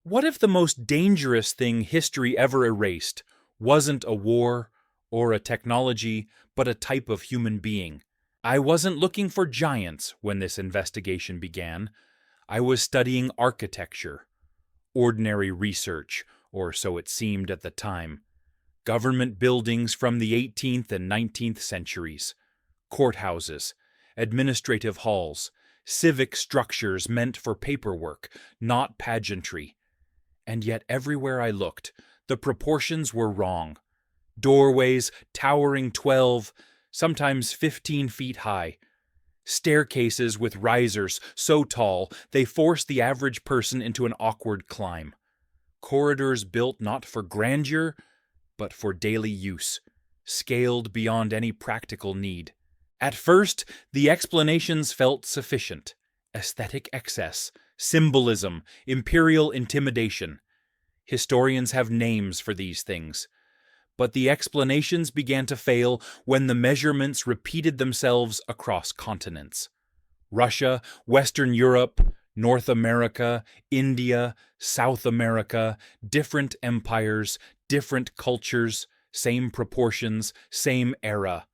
What if the most dangerous thing history ever erased wasn't a war or a technology, but a type of human being? I wasn't looking for giants when this investigation began. I was studying architecture, ordinary research, or so it seemed at the time. Government buildings from the 18th and 19th centuries, courthouses, administrative halls, civic structures meant for paperwork, not pageantry. And yet everywhere I looked, the proportions were wrong. Doorways towering 12, sometimes 15 feet high. Staircases with risers so tall they forced the average person into an awkward climb. Corridors built not for grandeur, but for daily use, scaled beyond any practical need. At first, the explanations felt sufficient. Aesthetic excess, symbolism, imperial intimidation. Historians have names for these things. But the explanations began to fail when the measurements repeated themselves across continents. Russia, Western Europe, North America, India, South America, different empires, different cultures, same proportions, same era.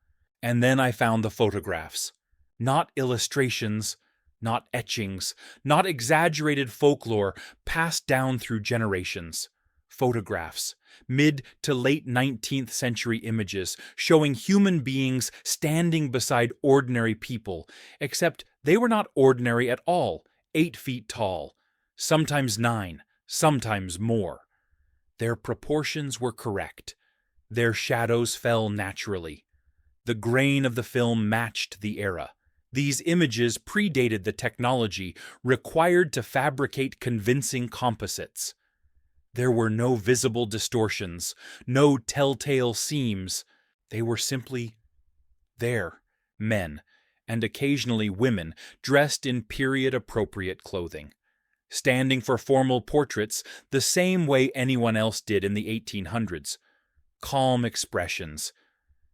And then I found the photographs. Not illustrations, not etchings, not exaggerated folklore passed down through generations. Photographs, mid to late 19th century images showing human beings standing beside ordinary people, except they were not ordinary at all, 8 feet tall, sometimes 9, sometimes more. Their proportions were correct. Their shadows fell naturally. The grain of the film matched the era. These images predated the technology required to fabricate convincing composites. There were no visible distortions, no telltale seams. They were simply there, men, and occasionally women, dressed in period-appropriate clothing, standing for formal portraits the same way anyone else did in the 1800s. Calm expressions.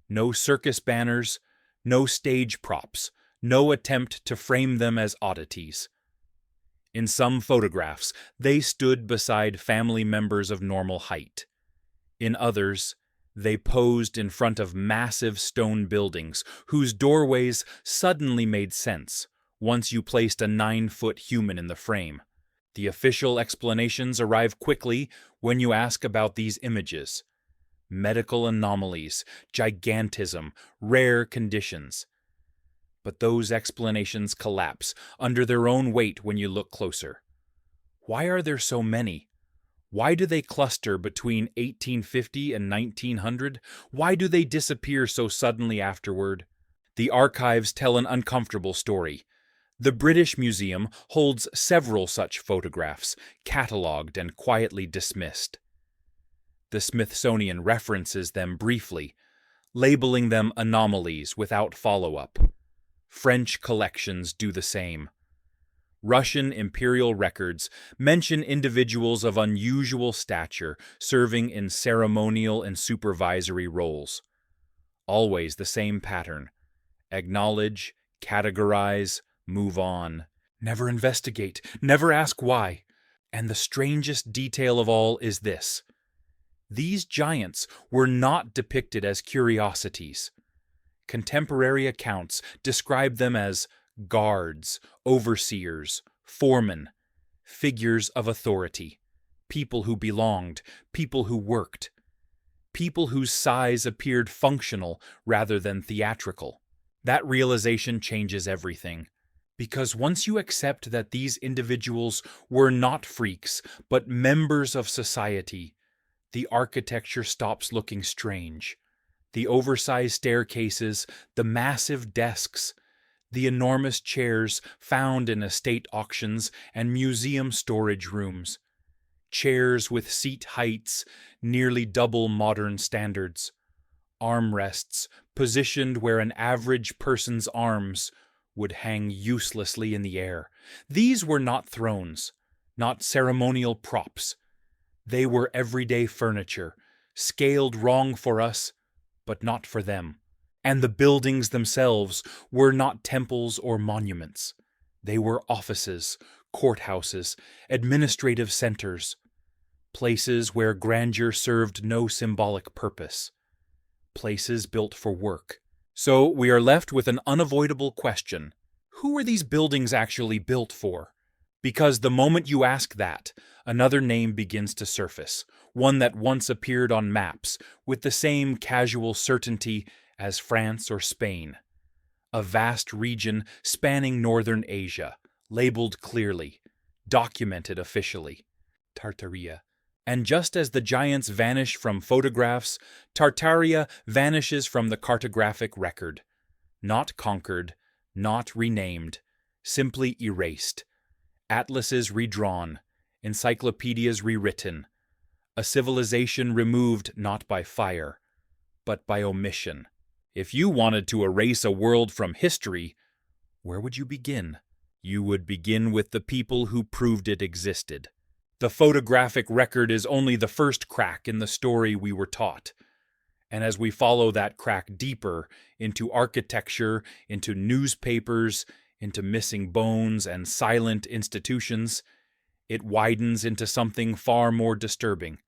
No circus banners, no stage props, no attempt to frame them as oddities. In some photographs, they stood beside family members of normal height. In others, they posed in front of massive stone buildings whose doorways suddenly made sense once you placed a 9-foot human in the frame. The official explanations arrive quickly when you ask about these images. Medical anomalies, gigantism, rare conditions. But those explanations collapse under their own weight when you look closer. Why are there so many? Why do they cluster between 1850 and 1900? Why do they disappear so suddenly afterward? The archives tell an uncomfortable story. The British Museum holds several such photographs, catalogued and quietly dismissed. The Smithsonian references them briefly, labeling them anomalies without follow-up. French collections do the same. Russian imperial records mention individuals of unusual stature serving in ceremonial and supervisory roles. Always the same pattern. Acknowledge, categorize, move on. Never investigate, never ask why. And the strangest detail of all is this. These giants were not depicted as curiosities. Contemporary accounts describe them as guards, overseers, foremen, figures of authority, people who belonged, people who worked, people whose size appeared functional rather than theatrical. That realization changes everything, because once you accept that these individuals were not freaks, but members of society, the architecture stops looking strange. The oversized staircases, the massive desks, the enormous chairs found in estate auctions and museum storage rooms. Chairs with seat heights nearly double modern standards. Armrests positioned where an average person's arms would hang uselessly in the air. These were not thrones, not ceremonial props. They were everyday furniture, scaled wrong for us, but not for them. And the buildings themselves were not temples or monuments. They were offices, courthouses, administrative centers. places where grandeur served no symbolic purpose, places built for work. So we are left with an unavoidable question. Who were these buildings actually built for? Because the moment you ask that, another name begins to surface, one that once appeared on maps with the same casual certainty as France or Spain. A vast region spanning northern Asia, labeled clearly, documented officially. Tartaria. And just as the giants vanish from photographs, Tartaria vanishes from the cartographic record. Not conquered, not renamed, simply erased. Atlases redrawn, encyclopedias rewritten. A civilization removed not by fire, but by omission. If you wanted to erase a world from history, where would you begin? You would begin with the people who proved it existed. The photographic record is only the first crack in the story we were taught. And as we follow that crack deeper into architecture, into newspapers, into missing bones and silent institutions, it widens into something far more disturbing.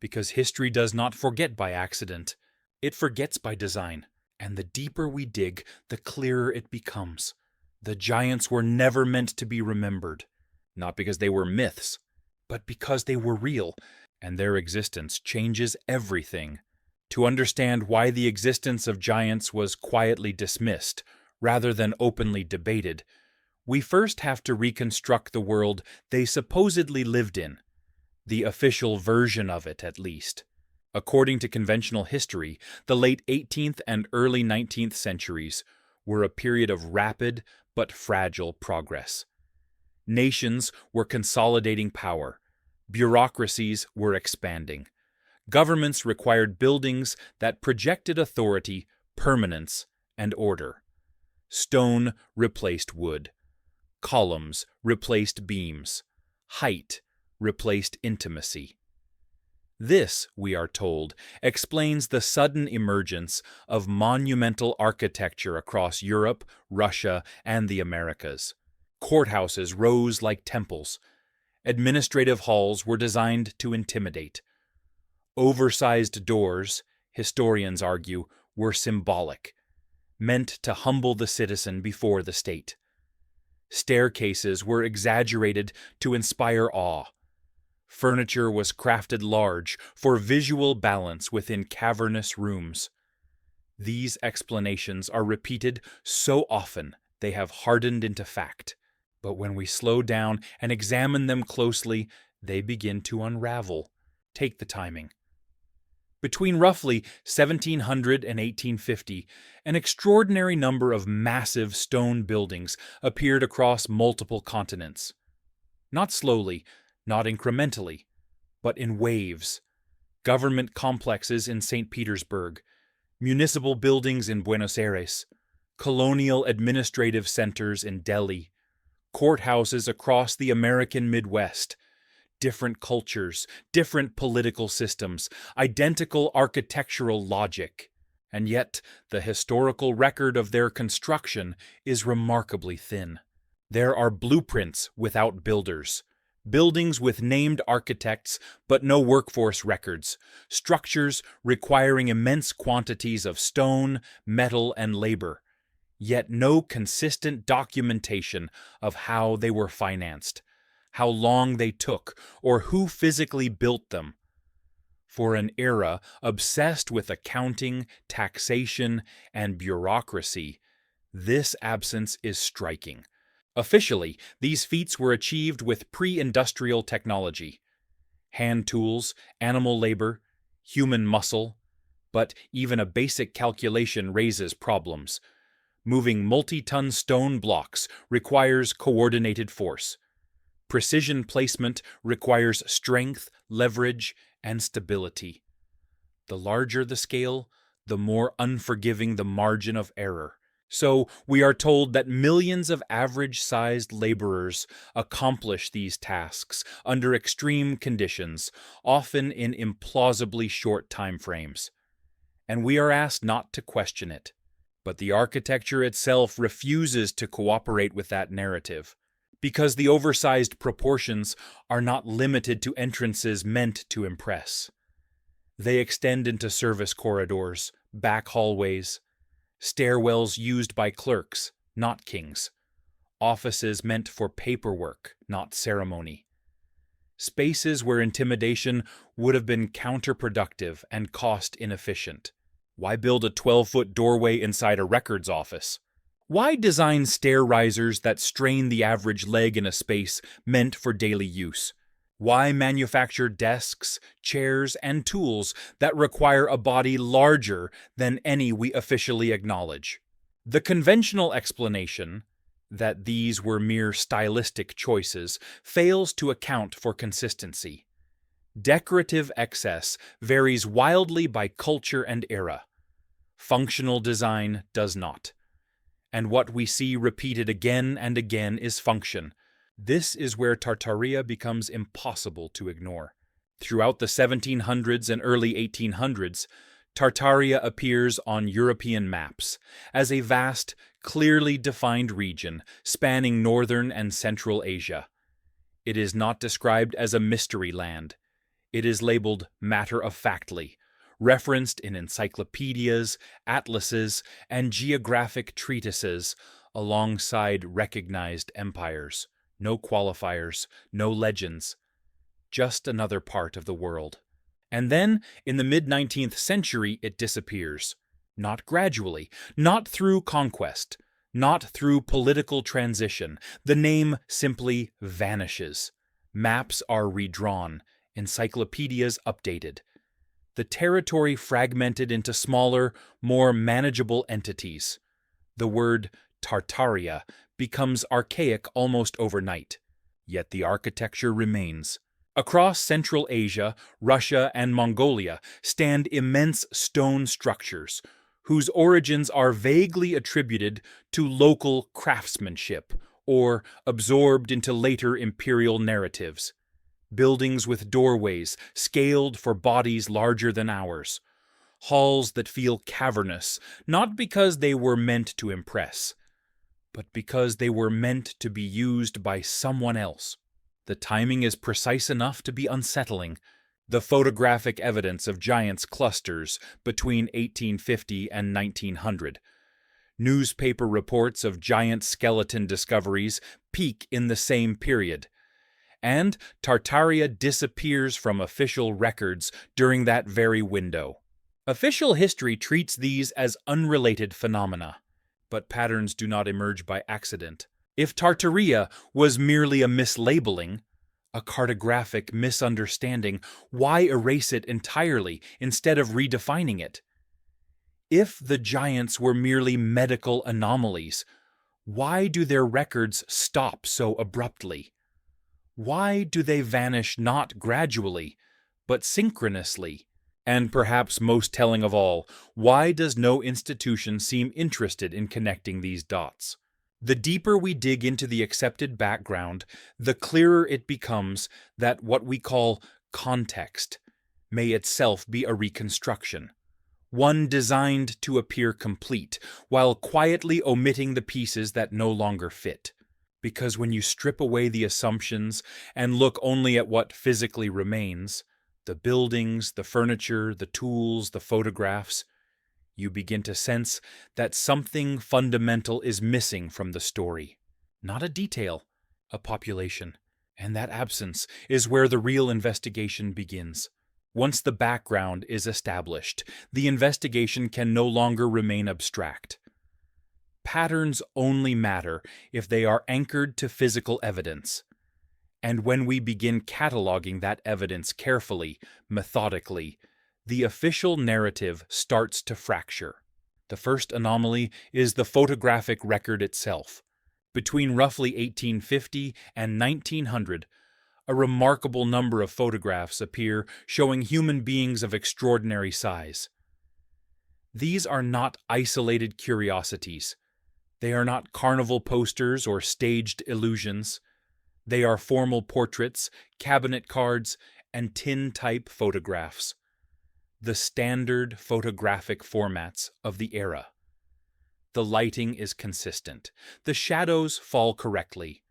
Because history does not forget by accident. It forgets by design. And the deeper we dig, the clearer it becomes. The giants were never meant to be remembered. Not because they were myths, but because they were real, and their existence changes everything. To understand why the existence of giants was quietly dismissed, rather than openly debated, we first have to reconstruct the world they supposedly lived in, the official version of it at least. According to conventional history, the late 18th and early 19th centuries were a period of rapid but fragile progress. Nations were consolidating power. Bureaucracies were expanding. Governments required buildings that projected authority, permanence, and order. Stone replaced wood. Columns replaced beams. Height replaced intimacy. This, we are told, explains the sudden emergence of monumental architecture across Europe, Russia, and the Americas. Courthouses rose like temples. Administrative halls were designed to intimidate. Oversized doors, historians argue, were symbolic, meant to humble the citizen before the state. Staircases were exaggerated to inspire awe. Furniture was crafted large for visual balance within cavernous rooms. These explanations are repeated so often they have hardened into fact. But when we slow down and examine them closely, they begin to unravel. Take the timing. Between roughly 1700 and 1850, an extraordinary number of massive stone buildings appeared across multiple continents. Not slowly, not incrementally, but in waves. Government complexes in St. Petersburg, municipal buildings in Buenos Aires, colonial administrative centers in Delhi, courthouses across the American Midwest, different cultures, different political systems, identical architectural logic. And yet, the historical record of their construction is remarkably thin. There are blueprints without builders, buildings with named architects but no workforce records, structures requiring immense quantities of stone, metal, and labor, yet no consistent documentation of how they were financed, how long they took, or who physically built them. For an era obsessed with accounting, taxation, and bureaucracy, this absence is striking. Officially, these feats were achieved with pre-industrial technology. Hand tools, animal labor, human muscle, but even a basic calculation raises problems. Moving multi-ton stone blocks requires coordinated force. Precision placement requires strength, leverage, and stability. The larger the scale, the more unforgiving the margin of error. So we are told that millions of average-sized laborers accomplish these tasks under extreme conditions, often in implausibly short time frames. And we are asked not to question it. But the architecture itself refuses to cooperate with that narrative. Because the oversized proportions are not limited to entrances meant to impress. They extend into service corridors, back hallways, stairwells used by clerks, not kings, offices meant for paperwork, not ceremony, spaces where intimidation would have been counterproductive and cost inefficient. Why build a 12-foot doorway inside a records office? Why design stair risers that strain the average leg in a space meant for daily use? Why manufacture desks, chairs, and tools that require a body larger than any we officially acknowledge? The conventional explanation that these were mere stylistic choices fails to account for consistency. Decorative excess varies wildly by culture and era. Functional design does not. And what we see repeated again and again is function. This is where Tartaria becomes impossible to ignore. Throughout the 1700s and early 1800s, Tartaria appears on European maps as a vast, clearly defined region spanning northern and central Asia. It is not described as a mystery land. It is labeled matter-of-factly, referenced in encyclopedias, atlases, and geographic treatises alongside recognized empires. No qualifiers, no legends, just another part of the world. And then, in the mid-19th century, it disappears. Not gradually, not through conquest, not through political transition. The name simply vanishes. Maps are redrawn, encyclopedias updated. The territory fragmented into smaller, more manageable entities. The word Tartaria becomes archaic almost overnight, yet the architecture remains. Across Central Asia, Russia, and Mongolia stand immense stone structures, whose origins are vaguely attributed to local craftsmanship or absorbed into later imperial narratives. Buildings with doorways scaled for bodies larger than ours. Halls that feel cavernous, not because they were meant to impress, but because they were meant to be used by someone else. The timing is precise enough to be unsettling. The photographic evidence of giants clusters between 1850 and 1900. Newspaper reports of giant skeleton discoveries peak in the same period. And Tartaria disappears from official records during that very window. Official history treats these as unrelated phenomena, but patterns do not emerge by accident. If Tartaria was merely a mislabeling, a cartographic misunderstanding, why erase it entirely instead of redefining it? If the giants were merely medical anomalies, why do their records stop so abruptly? Why do they vanish not gradually, but synchronously? And perhaps most telling of all, why does no institution seem interested in connecting these dots? The deeper we dig into the accepted background, the clearer it becomes that what we call context may itself be a reconstruction, one designed to appear complete, while quietly omitting the pieces that no longer fit. Because when you strip away the assumptions and look only at what physically remains, the buildings, the furniture, the tools, the photographs, you begin to sense that something fundamental is missing from the story. Not a detail, a population. And that absence is where the real investigation begins. Once the background is established, the investigation can no longer remain abstract. Patterns only matter if they are anchored to physical evidence. And when we begin cataloging that evidence carefully, methodically, the official narrative starts to fracture. The first anomaly is the photographic record itself. Between roughly 1850 and 1900, a remarkable number of photographs appear showing human beings of extraordinary size. These are not isolated curiosities. They are not carnival posters or staged illusions. They are formal portraits, cabinet cards, and tin-type photographs. The standard photographic formats of the era. The lighting is consistent. The shadows fall correctly.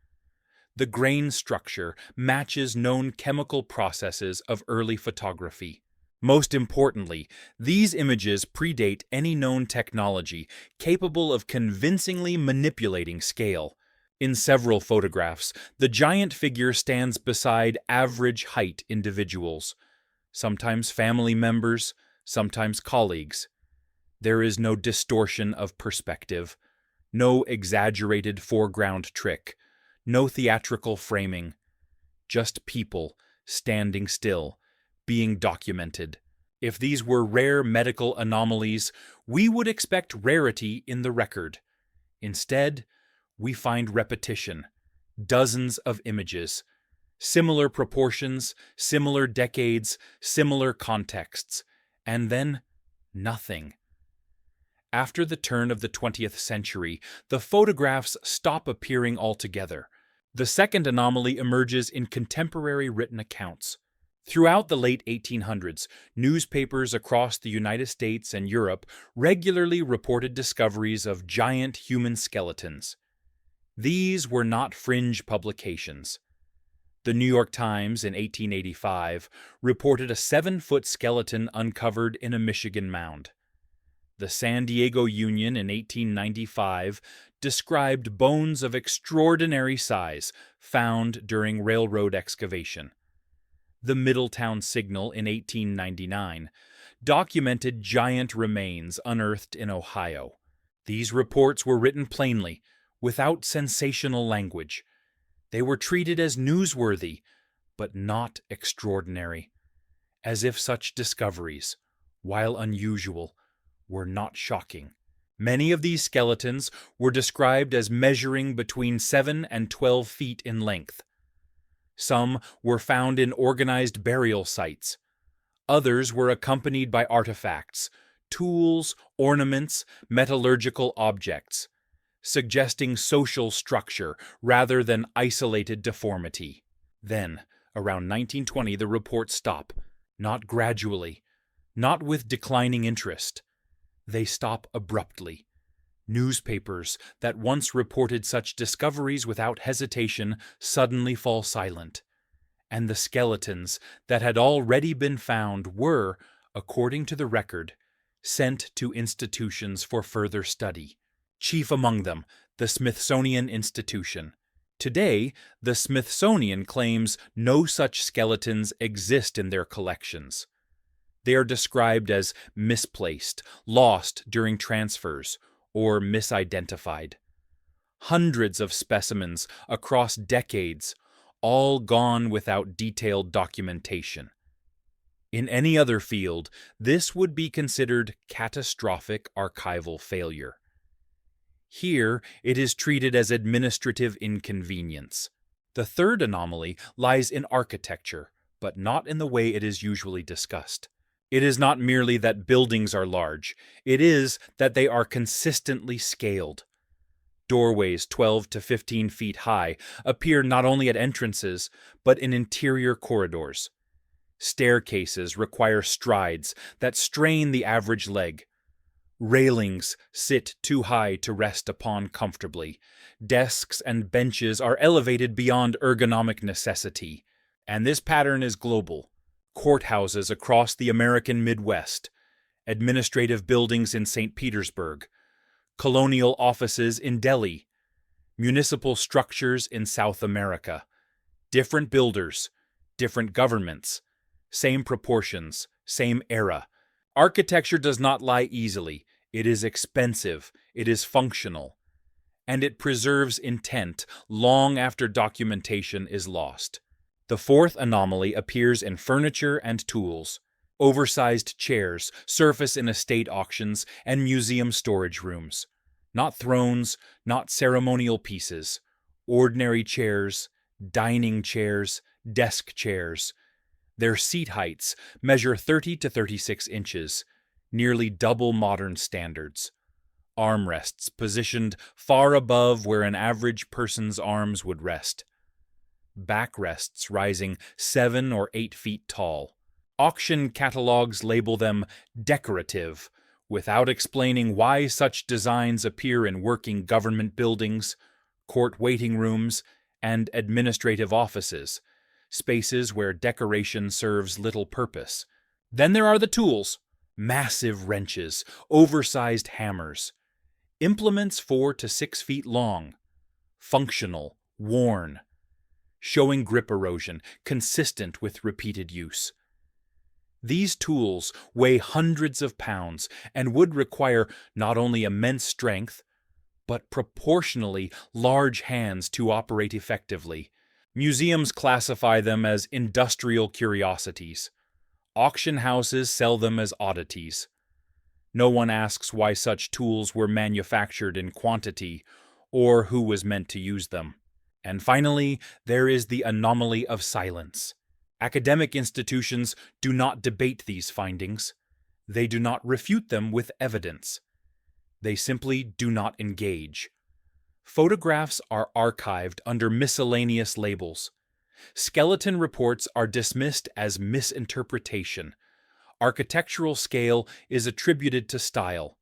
The grain structure matches known chemical processes of early photography. Most importantly, these images predate any known technology capable of convincingly manipulating scale. In several photographs, the giant figure stands beside average height individuals, sometimes family members, sometimes colleagues. There is no distortion of perspective, no exaggerated foreground trick, no theatrical framing, just people standing still, being documented. If these were rare medical anomalies, we would expect rarity in the record. Instead, we find repetition, dozens of images, similar proportions, similar decades, similar contexts, and then nothing. After the turn of the 20th century, the photographs stop appearing altogether. The second anomaly emerges in contemporary written accounts. Throughout the late 1800s, newspapers across the United States and Europe regularly reported discoveries of giant human skeletons. These were not fringe publications. The New York Times in 1885 reported a 7-foot skeleton uncovered in a Michigan mound. The San Diego Union in 1895 described bones of extraordinary size found during railroad excavation. The Middletown Signal in 1899 documented giant remains unearthed in Ohio. These reports were written plainly, without sensational language. They were treated as newsworthy, but not extraordinary, as if such discoveries, while unusual, were not shocking. Many of these skeletons were described as measuring between 7 and 12 feet in length. Some were found in organized burial sites. Others were accompanied by artifacts, tools, ornaments, metallurgical objects, suggesting social structure rather than isolated deformity. Then, around 1920, the reports stop, not gradually, not with declining interest. They stop abruptly. Newspapers that once reported such discoveries without hesitation suddenly fall silent, and the skeletons that had already been found were, according to the record, sent to institutions for further study. Chief among them, the Smithsonian Institution. Today, the Smithsonian claims no such skeletons exist in their collections. They are described as misplaced, lost during transfers, or misidentified. Hundreds of specimens across decades, all gone without detailed documentation. In any other field, this would be considered catastrophic archival failure. Here, it is treated as administrative inconvenience. The third anomaly lies in architecture, but not in the way it is usually discussed. It is not merely that buildings are large, it is that they are consistently scaled. Doorways 12 to 15 feet high appear not only at entrances, but in interior corridors. Staircases require strides that strain the average leg. Railings sit too high to rest upon comfortably. Desks and benches are elevated beyond ergonomic necessity. And this pattern is global. Courthouses across the American Midwest, administrative buildings in St. Petersburg, colonial offices in Delhi, municipal structures in South America, different builders, different governments, same proportions, same era. Architecture does not lie easily. It is expensive, it is functional, and it preserves intent long after documentation is lost. The fourth anomaly appears in furniture and tools. Oversized chairs surface in estate auctions and museum storage rooms. Not thrones, not ceremonial pieces. Ordinary chairs, dining chairs, desk chairs. Their seat heights measure 30 to 36 inches, nearly double modern standards. Armrests positioned far above where an average person's arms would rest. Backrests rising 7 or 8 feet tall. Auction catalogs label them decorative, without explaining why such designs appear in working government buildings, court waiting rooms, and administrative offices, spaces where decoration serves little purpose. Then there are the tools: massive wrenches, oversized hammers, implements 4 to 6 feet long, functional, worn, showing grip erosion, consistent with repeated use. These tools weigh hundreds of pounds and would require not only immense strength, but proportionally large hands to operate effectively. Museums classify them as industrial curiosities. Auction houses sell them as oddities. No one asks why such tools were manufactured in quantity or who was meant to use them. And finally, there is the anomaly of silence. Academic institutions do not debate these findings. They do not refute them with evidence. They simply do not engage. Photographs are archived under miscellaneous labels. Skeleton reports are dismissed as misinterpretation. Architectural scale is attributed to style.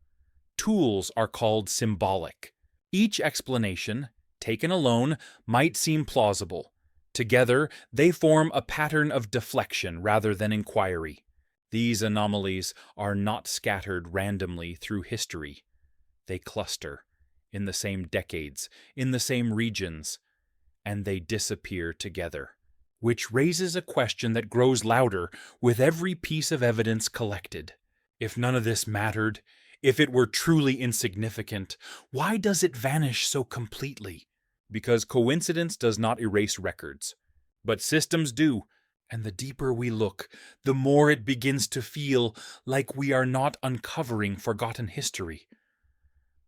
Tools are called symbolic. Each explanation, taken alone, might seem plausible. Together, they form a pattern of deflection rather than inquiry. These anomalies are not scattered randomly through history. They cluster in the same decades, in the same regions, and they disappear together. Which raises a question that grows louder with every piece of evidence collected. If none of this mattered, if it were truly insignificant, why does it vanish so completely? Because coincidence does not erase records, but systems do, and the deeper we look, the more it begins to feel like we are not uncovering forgotten history,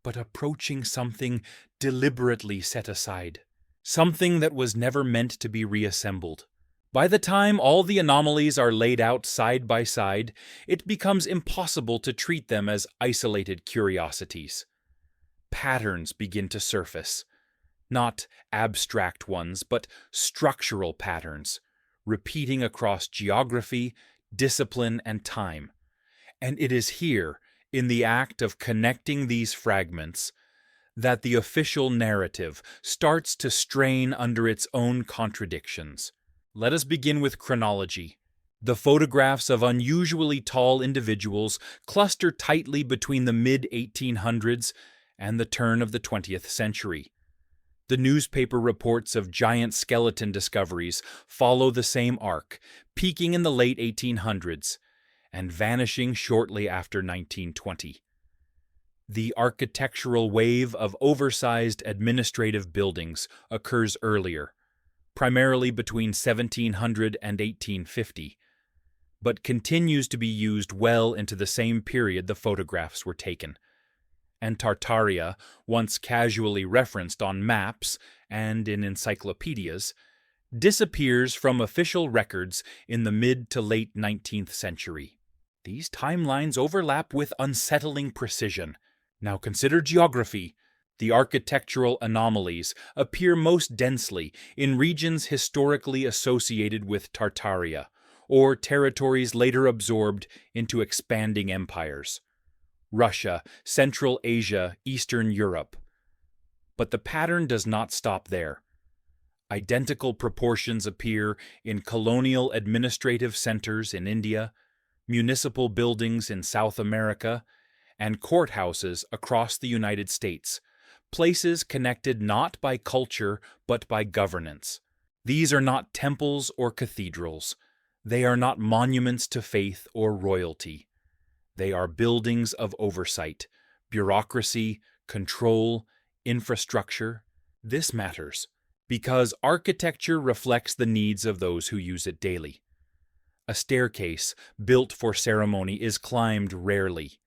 but approaching something deliberately set aside, something that was never meant to be reassembled. By the time all the anomalies are laid out side by side, it becomes impossible to treat them as isolated curiosities. Patterns begin to surface. Not abstract ones, but structural patterns, repeating across geography, discipline, and time. And it is here, in the act of connecting these fragments, that the official narrative starts to strain under its own contradictions. Let us begin with chronology. The photographs of unusually tall individuals cluster tightly between the mid-1800s and the turn of the 20th century. The newspaper reports of giant skeleton discoveries follow the same arc, peaking in the late 1800s and vanishing shortly after 1920. The architectural wave of oversized administrative buildings occurs earlier, primarily between 1700 and 1850, but continues to be used well into the same period the photographs were taken. And Tartaria, once casually referenced on maps and in encyclopedias, disappears from official records in the mid to late 19th century. These timelines overlap with unsettling precision. Now consider geography. The architectural anomalies appear most densely in regions historically associated with Tartaria, or territories later absorbed into expanding empires. Russia, Central Asia, Eastern Europe. But the pattern does not stop there. Identical proportions appear in colonial administrative centers in India, municipal buildings in South America, and courthouses across the United States, places connected not by culture but by governance. These are not temples or cathedrals. They are not monuments to faith or royalty. They are buildings of oversight, bureaucracy, control, infrastructure. This matters because architecture reflects the needs of those who use it daily. A staircase built for ceremony is climbed rarely.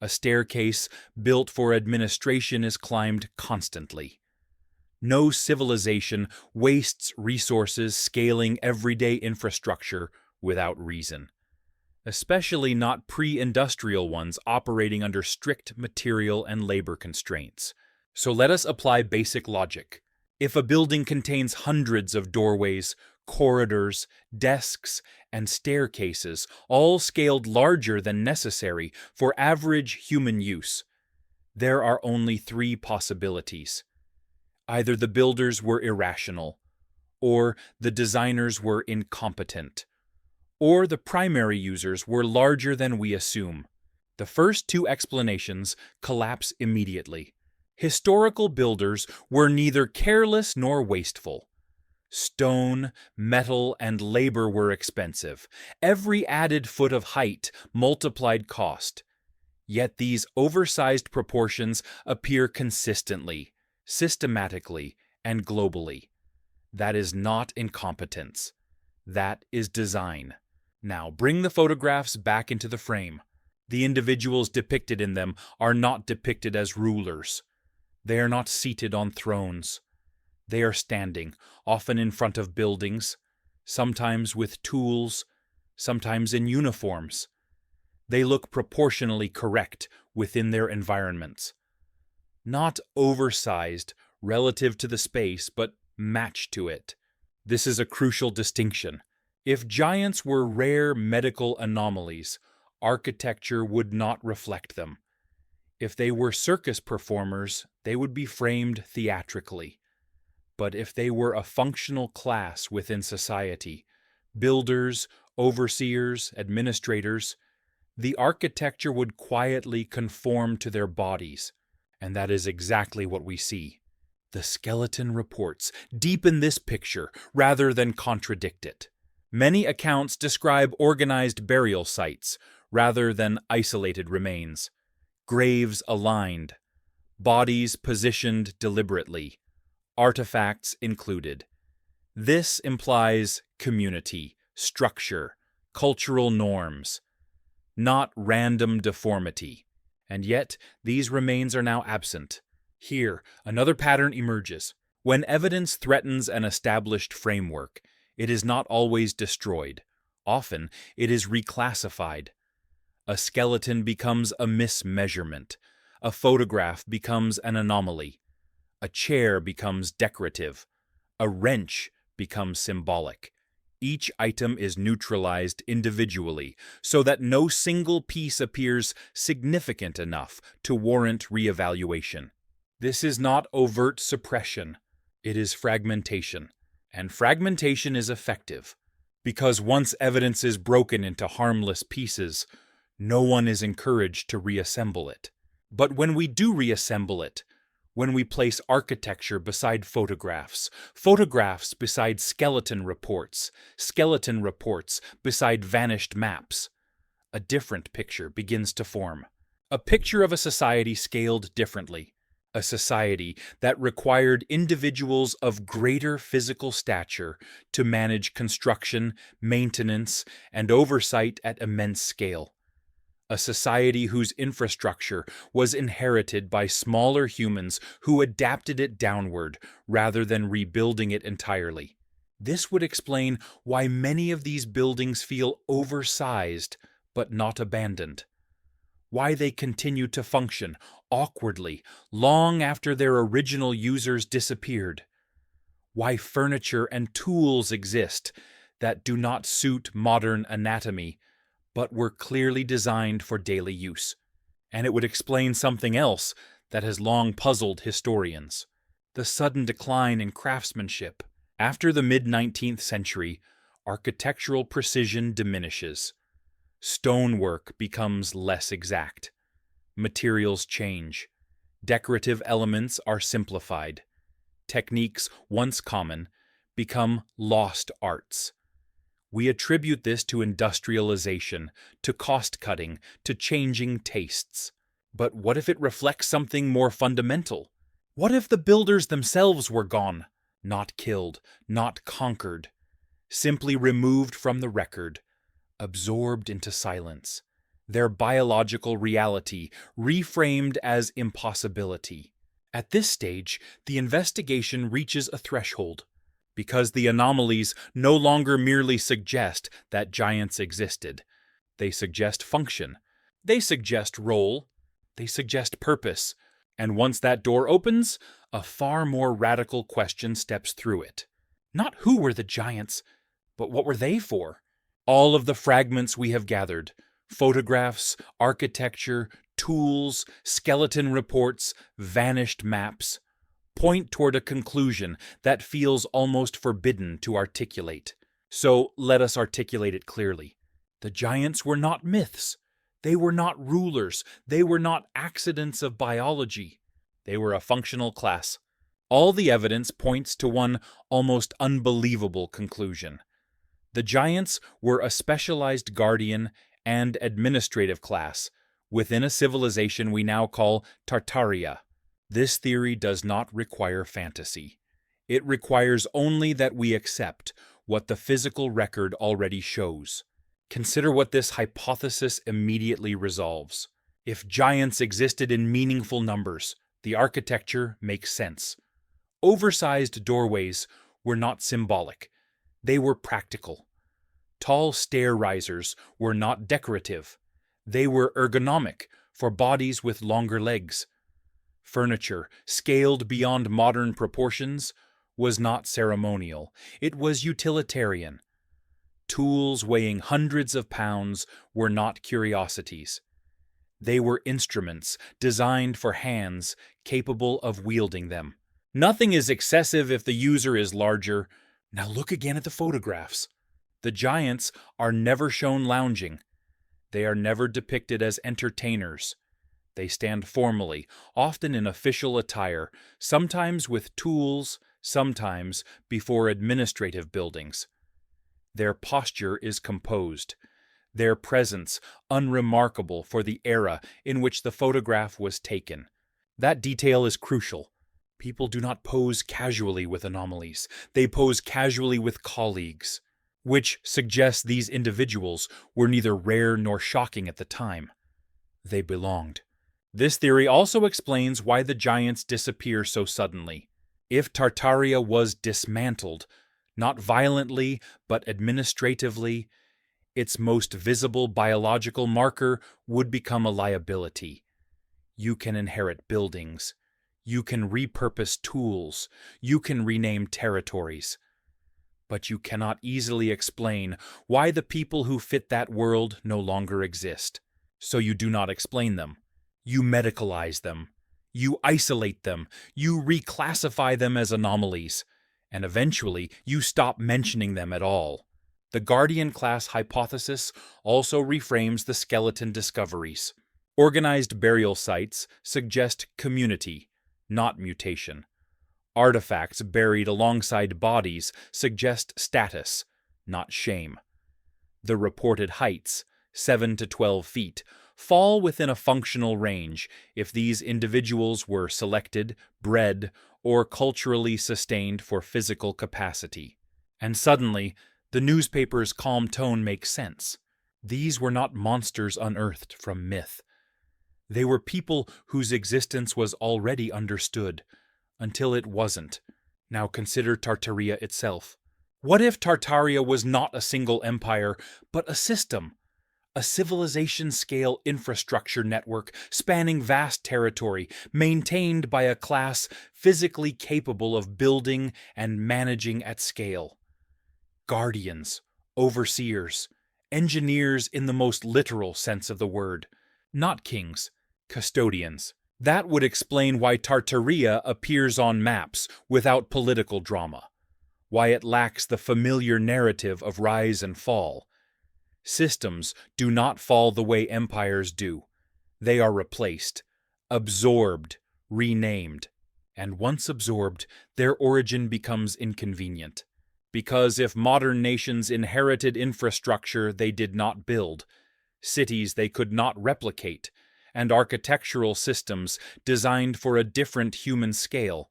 A staircase built for administration is climbed constantly. No civilization wastes resources scaling everyday infrastructure without reason, especially not pre-industrial ones operating under strict material and labor constraints. So let us apply basic logic. If a building contains hundreds of doorways, corridors, desks, and staircases, all scaled larger than necessary for average human use, there are only 3 possibilities. Either the builders were irrational, or the designers were incompetent, or the primary users were larger than we assume. The first two explanations collapse immediately. Historical builders were neither careless nor wasteful. Stone, metal, and labor were expensive. Every added foot of height multiplied cost. Yet these oversized proportions appear consistently, systematically, and globally. That is not incompetence. That is design. Now bring the photographs back into the frame. The individuals depicted in them are not depicted as rulers. They are not seated on thrones. They are standing, often in front of buildings, sometimes with tools, sometimes in uniforms. They look proportionally correct within their environments. Not oversized relative to the space, but matched to it. This is a crucial distinction. If giants were rare medical anomalies, architecture would not reflect them. If they were circus performers, they would be framed theatrically. But if they were a functional class within society, builders, overseers, administrators, the architecture would quietly conform to their bodies. And that is exactly what we see. The skeleton reports deepen this picture rather than contradict it. Many accounts describe organized burial sites rather than isolated remains. Graves aligned, bodies positioned deliberately, artifacts included. This implies community, structure, cultural norms, not random deformity. And yet, these remains are now absent. Here, another pattern emerges. When evidence threatens an established framework, it is not always destroyed. Often, it is reclassified. A skeleton becomes a mismeasurement. A photograph becomes an anomaly. A chair becomes decorative. A wrench becomes symbolic. Each item is neutralized individually so that no single piece appears significant enough to warrant reevaluation. This is not overt suppression. It is fragmentation. And fragmentation is effective, because once evidence is broken into harmless pieces, no one is encouraged to reassemble it. But when we do reassemble it, when we place architecture beside photographs, photographs beside skeleton reports beside vanished maps, a different picture begins to form. A picture of a society scaled differently. A society that required individuals of greater physical stature to manage construction, maintenance, and oversight at immense scale. A society whose infrastructure was inherited by smaller humans who adapted it downward rather than rebuilding it entirely. This would explain why many of these buildings feel oversized but not abandoned. Why they continue to function awkwardly long after their original users disappeared. Why furniture and tools exist that do not suit modern anatomy, but were clearly designed for daily use. And it would explain something else that has long puzzled historians: the sudden decline in craftsmanship. After the mid-19th century, architectural precision diminishes. Stonework becomes less exact. Materials change. Decorative elements are simplified. Techniques once common become lost arts. We attribute this to industrialization, to cost-cutting, to changing tastes. But what if it reflects something more fundamental? What if the builders themselves were gone? Not killed, not conquered. Simply removed from the record, absorbed into silence. Their biological reality reframed as impossibility. At this stage, the investigation reaches a threshold, because the anomalies no longer merely suggest that giants existed. They suggest function. They suggest role. They suggest purpose. And once that door opens, a far more radical question steps through it. Not who were the giants, but what were they for? All of the fragments we have gathered, photographs, architecture, tools, skeleton reports, vanished maps, point toward a conclusion that feels almost forbidden to articulate. So let us articulate it clearly. The giants were not myths. They were not rulers. They were not accidents of biology. They were a functional class. All the evidence points to one almost unbelievable conclusion. The giants were a specialized guardian and administrative class within a civilization we now call Tartaria. This theory does not require fantasy. It requires only that we accept what the physical record already shows. Consider what this hypothesis immediately resolves. If giants existed in meaningful numbers, the architecture makes sense. Oversized doorways were not symbolic. They were practical. Tall stair risers were not decorative. They were ergonomic for bodies with longer legs. Furniture, scaled beyond modern proportions, was not ceremonial. It was utilitarian. Tools weighing hundreds of pounds were not curiosities. They were instruments designed for hands capable of wielding them. Nothing is excessive if the user is larger. Now look again at the photographs. The giants are never shown lounging. They are never depicted as entertainers. They stand formally, often in official attire, sometimes with tools, sometimes before administrative buildings. Their posture is composed, their presence unremarkable for the era in which the photograph was taken. That detail is crucial. People do not pose casually with anomalies. They pose casually with colleagues, which suggests these individuals were neither rare nor shocking at the time. They belonged. This theory also explains why the giants disappear so suddenly. If Tartaria was dismantled, not violently but administratively, its most visible biological marker would become a liability. You can inherit buildings. You can repurpose tools. You can rename territories. But you cannot easily explain why the people who fit that world no longer exist. So you do not explain them. You medicalize them. You isolate them. You reclassify them as anomalies. And eventually, you stop mentioning them at all. The Guardian class hypothesis also reframes the skeleton discoveries. Organized burial sites suggest community, not mutation. Artifacts buried alongside bodies suggest status, not shame. The reported heights, 7 to 12 feet, fall within a functional range if these individuals were selected, bred, or culturally sustained for physical capacity. And suddenly, the newspaper's calm tone makes sense. These were not monsters unearthed from myth. They were people whose existence was already understood, until it wasn't. Now consider Tartaria itself. What if Tartaria was not a single empire, but a system? A civilization-scale infrastructure network spanning vast territory, maintained by a class physically capable of building and managing at scale. Guardians, overseers, engineers in the most literal sense of the word. Not kings, custodians. That would explain why Tartaria appears on maps without political drama, why it lacks the familiar narrative of rise and fall. Systems do not fall the way empires do. They are replaced, absorbed, renamed. And once absorbed, their origin becomes inconvenient. Because if modern nations inherited infrastructure they did not build, cities they could not replicate, and architectural systems designed for a different human scale,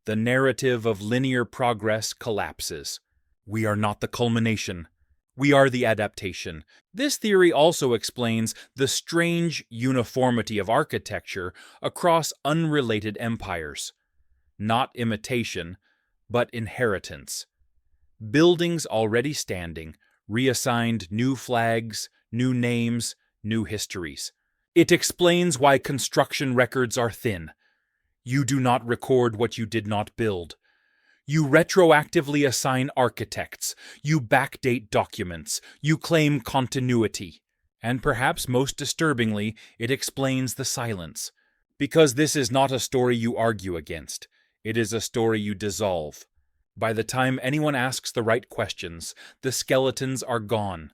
the narrative of linear progress collapses. We are not the culmination. We are the adaptation. This theory also explains the strange uniformity of architecture across unrelated empires. Not imitation, but inheritance. Buildings already standing, reassigned new flags, new names, new histories. It explains why construction records are thin. You do not record what you did not build. You retroactively assign architects, you backdate documents, you claim continuity. And perhaps most disturbingly, it explains the silence. Because this is not a story you argue against. It is a story you dissolve. By the time anyone asks the right questions, the skeletons are gone.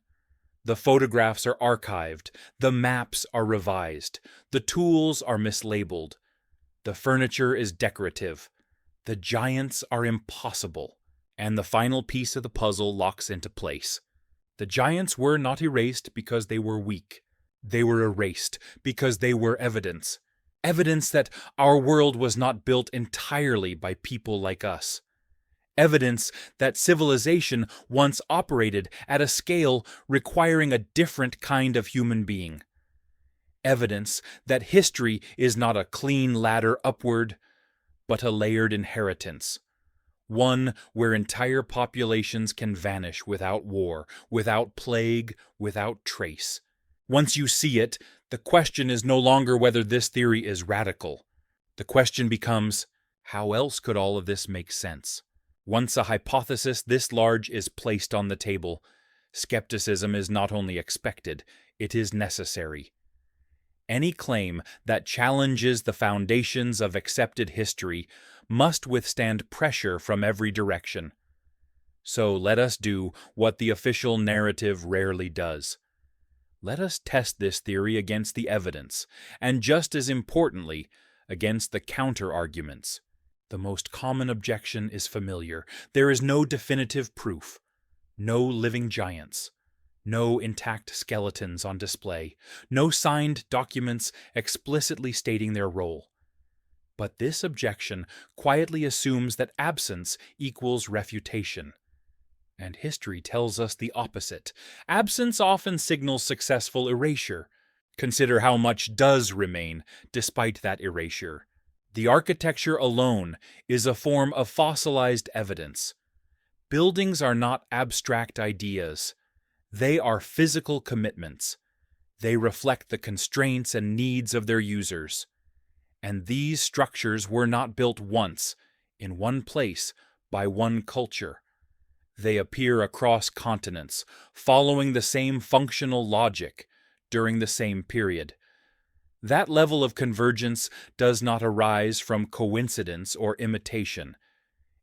The photographs are archived, the maps are revised, the tools are mislabeled. The furniture is decorative. The giants are impossible. And the final piece of the puzzle locks into place. The giants were not erased because they were weak. They were erased because they were evidence. Evidence that our world was not built entirely by people like us. Evidence that civilization once operated at a scale requiring a different kind of human being. Evidence that history is not a clean ladder upward, but a layered inheritance. One where entire populations can vanish without war, without plague, without trace. Once you see it, the question is no longer whether this theory is radical. The question becomes, how else could all of this make sense? Once a hypothesis this large is placed on the table, skepticism is not only expected, it is necessary. Any claim that challenges the foundations of accepted history must withstand pressure from every direction. So let us do what the official narrative rarely does. Let us test this theory against the evidence, and just as importantly, against the counter-arguments. The most common objection is familiar. There is no definitive proof, no living giants, no intact skeletons on display, no signed documents explicitly stating their role. But this objection quietly assumes that absence equals refutation. And history tells us the opposite. Absence often signals successful erasure. Consider how much does remain despite that erasure. The architecture alone is a form of fossilized evidence. Buildings are not abstract ideas. They are physical commitments. They reflect the constraints and needs of their users. And these structures were not built once, in one place, by one culture. They appear across continents, following the same functional logic, during the same period. That level of convergence does not arise from coincidence or imitation.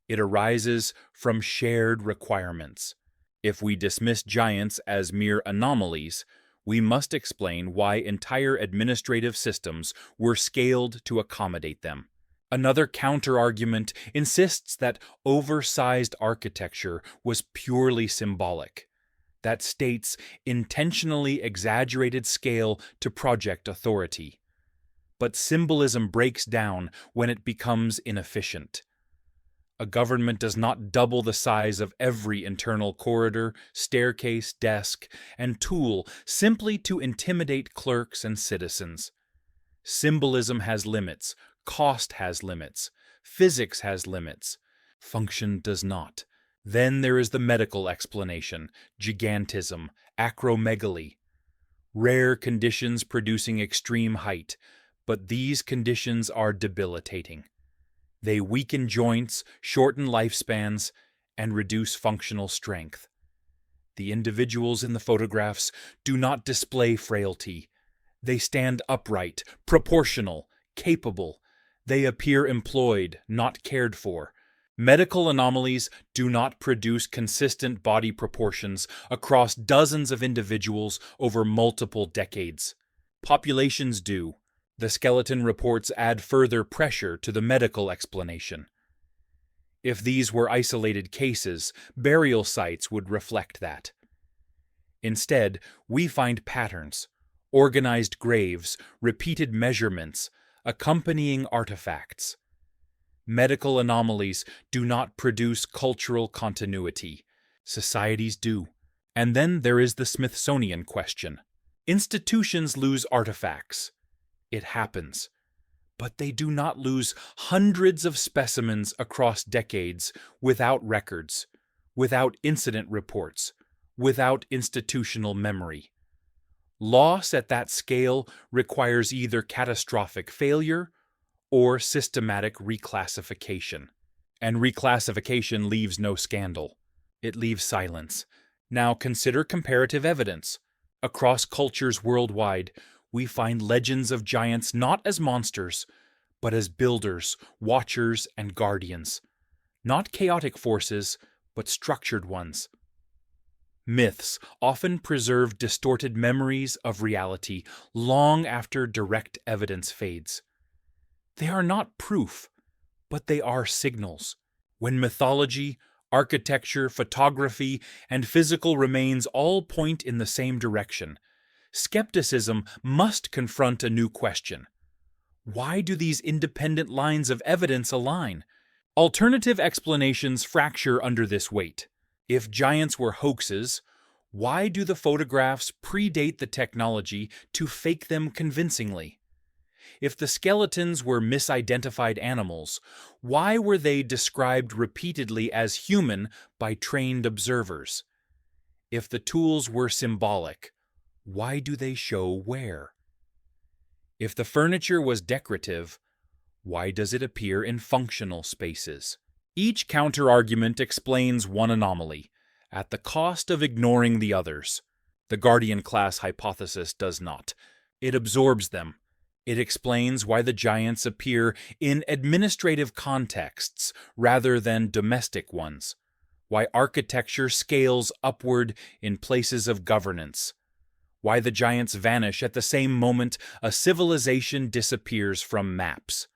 It arises from shared requirements. If we dismiss giants as mere anomalies, we must explain why entire administrative systems were scaled to accommodate them. Another counter-argument insists that oversized architecture was purely symbolic. That states intentionally exaggerated scale to project authority. But symbolism breaks down when it becomes inefficient. A government does not double the size of every internal corridor, staircase, desk, and tool simply to intimidate clerks and citizens. Symbolism has limits, cost has limits, physics has limits, function does not. Then there is the medical explanation, gigantism, acromegaly. Rare conditions producing extreme height, but these conditions are debilitating. They weaken joints, shorten lifespans, and reduce functional strength. The individuals in the photographs do not display frailty. They stand upright, proportional, capable. They appear employed, not cared for. Medical anomalies do not produce consistent body proportions across dozens of individuals over multiple decades. Populations do. The skeleton reports add further pressure to the medical explanation. If these were isolated cases, burial sites would reflect that. Instead, we find patterns, organized graves, repeated measurements, accompanying artifacts. Medical anomalies do not produce cultural continuity. Societies do. And then there is the Smithsonian question. Institutions lose artifacts. It happens. But they do not lose hundreds of specimens across decades without records, without incident reports, without institutional memory. Loss at that scale requires either catastrophic failure or systematic reclassification. And reclassification leaves no scandal. It leaves silence. Now consider comparative evidence. Across cultures worldwide, we find legends of giants not as monsters, but as builders, watchers, and guardians. Not chaotic forces, but structured ones. Myths often preserve distorted memories of reality long after direct evidence fades. They are not proof, but they are signals. When mythology, architecture, photography, and physical remains all point in the same direction, skepticism must confront a new question. Why do these independent lines of evidence align? Alternative explanations fracture under this weight. If giants were hoaxes, why do the photographs predate the technology to fake them convincingly? If the skeletons were misidentified animals, why were they described repeatedly as human by trained observers? If the tools were symbolic, why do they show wear? If the furniture was decorative, why does it appear in functional spaces? Each counterargument explains one anomaly, at the cost of ignoring the others. The guardian class hypothesis does not. It absorbs them. It explains why the giants appear in administrative contexts rather than domestic ones, why architecture scales upward in places of governance, why the giants vanish at the same moment a civilization disappears from maps,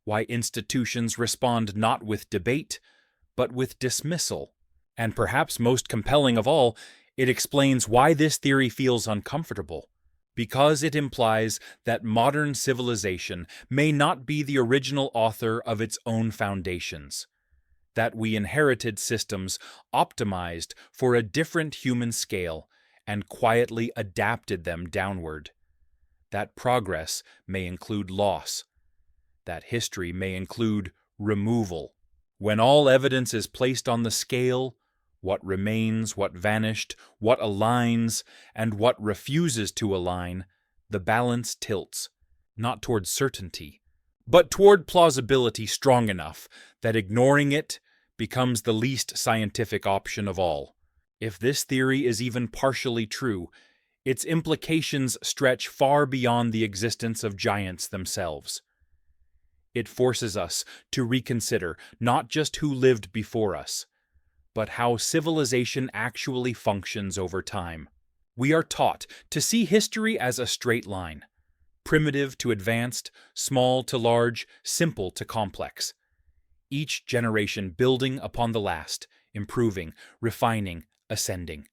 why institutions respond not with debate, but with dismissal. And perhaps most compelling of all, it explains why this theory feels uncomfortable. Because it implies that modern civilization may not be the original author of its own foundations, that we inherited systems optimized for a different human scale and quietly adapted them downward, that progress may include loss, that history may include removal. When all evidence is placed on the scale, what remains, what vanished, what aligns, and what refuses to align, the balance tilts, not toward certainty, but toward plausibility strong enough that ignoring it becomes the least scientific option of all. If this theory is even partially true, its implications stretch far beyond the existence of giants themselves. It forces us to reconsider not just who lived before us, but how civilization actually functions over time. We are taught to see history as a straight line, primitive to advanced, small to large, simple to complex. Each generation building upon the last, improving, refining, ascending.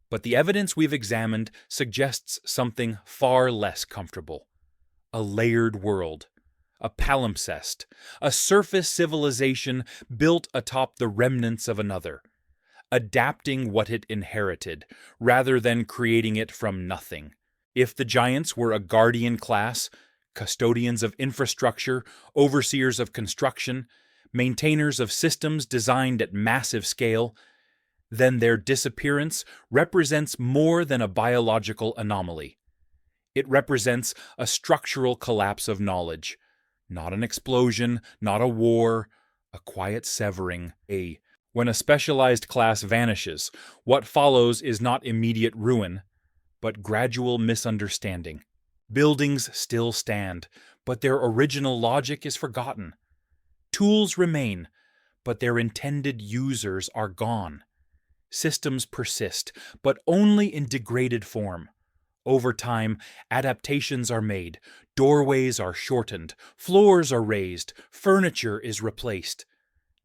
But the evidence we've examined suggests something far less comfortable. A layered world. A palimpsest, a surface civilization built atop the remnants of another, adapting what it inherited, rather than creating it from nothing. If the giants were a guardian class, custodians of infrastructure, overseers of construction, maintainers of systems designed at massive scale, then their disappearance represents more than a biological anomaly. It represents a structural collapse of knowledge. Not an explosion, not a war, a quiet severing. When a specialized class vanishes, what follows is not immediate ruin, but gradual misunderstanding. Buildings still stand, but their original logic is forgotten. Tools remain, but their intended users are gone. Systems persist, but only in degraded form. Over time, adaptations are made, doorways are shortened, floors are raised, furniture is replaced.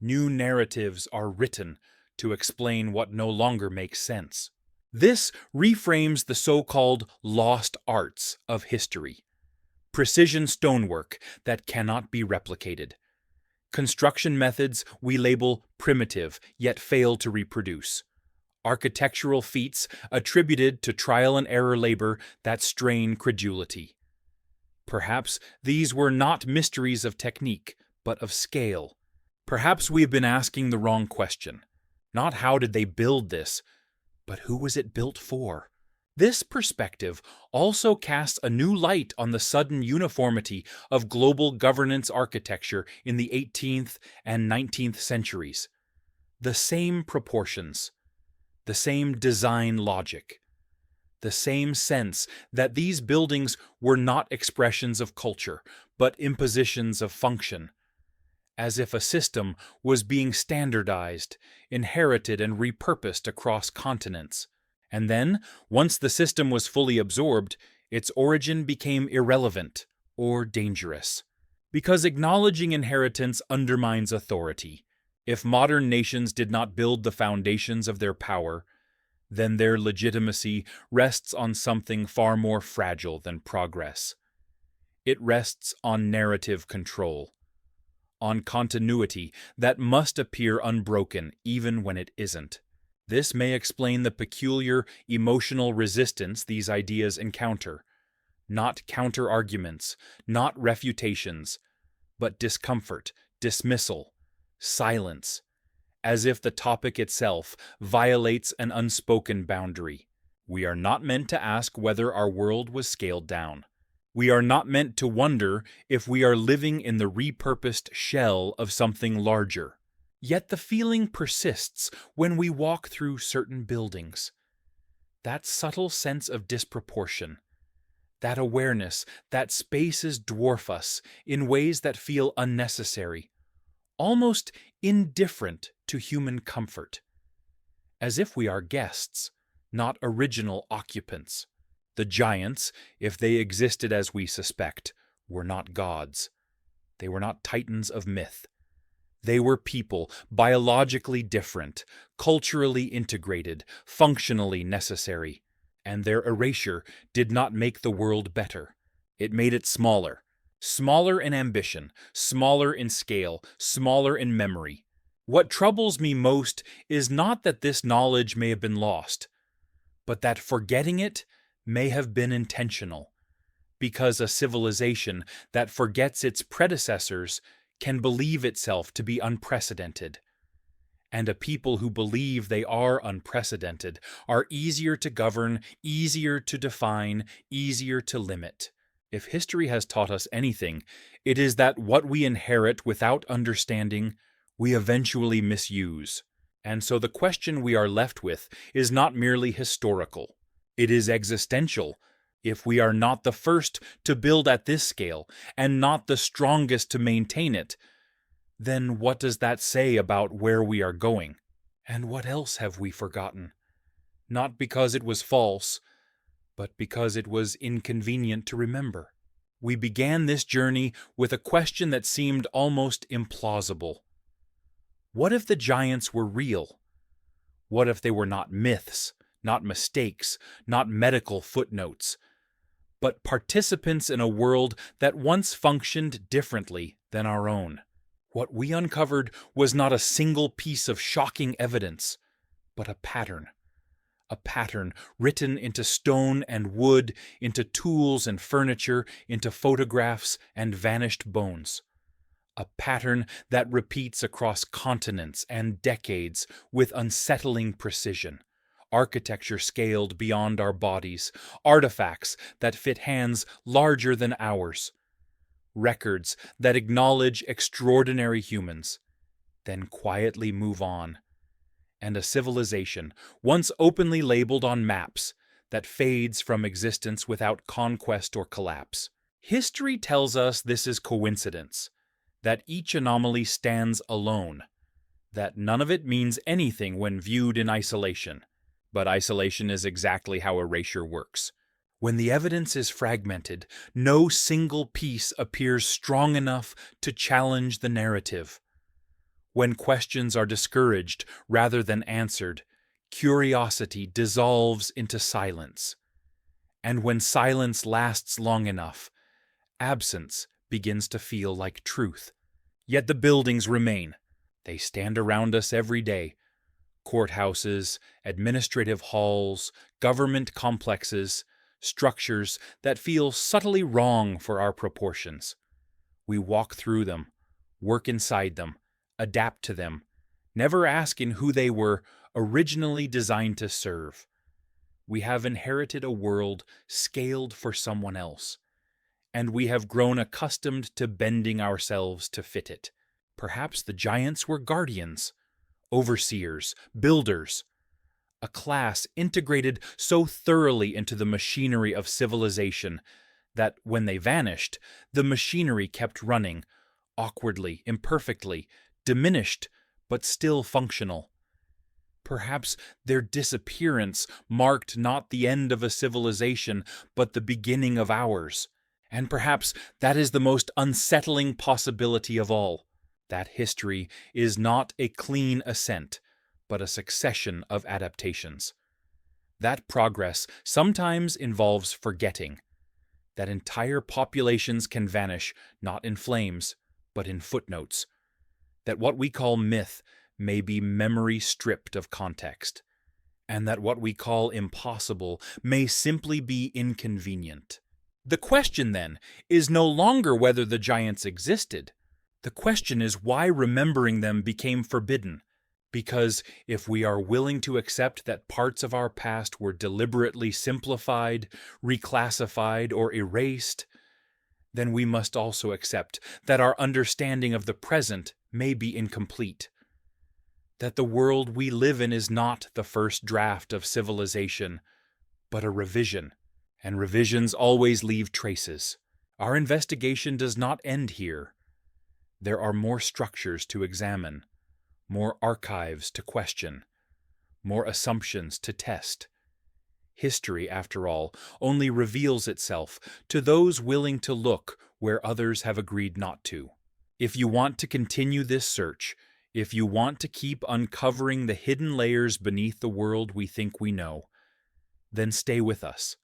New narratives are written to explain what no longer makes sense. This reframes the so-called lost arts of history. Precision stonework that cannot be replicated. Construction methods we label primitive yet fail to reproduce. Architectural feats attributed to trial and error labor that strain credulity. Perhaps these were not mysteries of technique, but of scale. Perhaps we've been asking the wrong question. Not how did they build this, but who was it built for? This perspective also casts a new light on the sudden uniformity of global governance architecture in the 18th and 19th centuries. The same proportions. The same design logic, the same sense that these buildings were not expressions of culture, but impositions of function, as if a system was being standardized, inherited, and repurposed across continents. And then, once the system was fully absorbed, its origin became irrelevant or dangerous. Because acknowledging inheritance undermines authority. If modern nations did not build the foundations of their power, then their legitimacy rests on something far more fragile than progress. It rests on narrative control, on continuity that must appear unbroken even when it isn't. This may explain the peculiar emotional resistance these ideas encounter. Not counter-arguments, not refutations, but discomfort, dismissal, silence, as if the topic itself violates an unspoken boundary. We are not meant to ask whether our world was scaled down. We are not meant to wonder if we are living in the repurposed shell of something larger. Yet the feeling persists when we walk through certain buildings. That subtle sense of disproportion, that awareness that spaces dwarf us in ways that feel unnecessary, almost indifferent to human comfort, as if we are guests, not original occupants. The giants, if they existed as we suspect, were not gods. They were not titans of myth. They were people, biologically different, culturally integrated, functionally necessary. And their erasure did not make the world better. It made it smaller. Smaller in ambition, smaller in scale, smaller in memory. What troubles me most is not that this knowledge may have been lost, but that forgetting it may have been intentional, because a civilization that forgets its predecessors can believe itself to be unprecedented. And a people who believe they are unprecedented are easier to govern, easier to define, easier to limit. If history has taught us anything, it is that what we inherit without understanding, we eventually misuse. And so the question we are left with is not merely historical. It is existential. If we are not the first to build at this scale, and not the strongest to maintain it, then what does that say about where we are going? And what else have we forgotten? Not because it was false, but because it was inconvenient to remember. We began this journey with a question that seemed almost implausible. What if the giants were real? What if they were not myths, not mistakes, not medical footnotes, but participants in a world that once functioned differently than our own? What we uncovered was not a single piece of shocking evidence, but a pattern written into stone and wood, into tools and furniture, into photographs and vanished bones. A pattern that repeats across continents and decades with unsettling precision. Architecture scaled beyond our bodies, artifacts that fit hands larger than ours. Records that acknowledge extraordinary humans, then quietly move on. And a civilization, once openly labeled on maps, that fades from existence without conquest or collapse. History tells us this is coincidence, that each anomaly stands alone, that none of it means anything when viewed in isolation. But isolation is exactly how erasure works. When the evidence is fragmented, no single piece appears strong enough to challenge the narrative. When questions are discouraged rather than answered, curiosity dissolves into silence. And when silence lasts long enough, absence begins to feel like truth. Yet the buildings remain. They stand around us every day. Courthouses, administrative halls, government complexes, structures that feel subtly wrong for our proportions. We walk through them, work inside them, adapt to them, never asking who they were originally designed to serve. We have inherited a world scaled for someone else, and we have grown accustomed to bending ourselves to fit it. Perhaps the giants were guardians, overseers, builders, a class integrated so thoroughly into the machinery of civilization That when they vanished, the machinery kept running, awkwardly, imperfectly, diminished, but still functional. Perhaps their disappearance marked not the end of a civilization, but the beginning of ours. And perhaps that is the most unsettling possibility of all, that history is not a clean ascent, but a succession of adaptations. That progress sometimes involves forgetting, that entire populations can vanish not in flames, but in footnotes, that what we call myth may be memory stripped of context, and that what we call impossible may simply be inconvenient. The question, then, is no longer whether the giants existed. The question is why remembering them became forbidden. Because if we are willing to accept that parts of our past were deliberately simplified, reclassified, or erased, then we must also accept that our understanding of the present may be incomplete. That the world we live in is not the first draft of civilization, but a revision, and revisions always leave traces. Our investigation does not end here. There are more structures to examine, more archives to question, more assumptions to test. History, after all, only reveals itself to those willing to look where others have agreed not to. If you want to continue this search, if you want to keep uncovering the hidden layers beneath the world we think we know, then stay with us.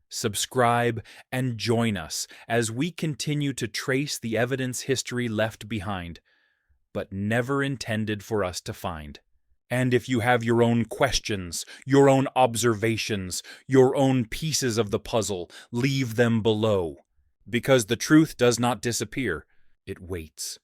Subscribe and join us as we continue to trace the evidence history left behind, but never intended for us to find. And if you have your own questions, your own observations, your own pieces of the puzzle, leave them below. Because the truth does not disappear, it waits.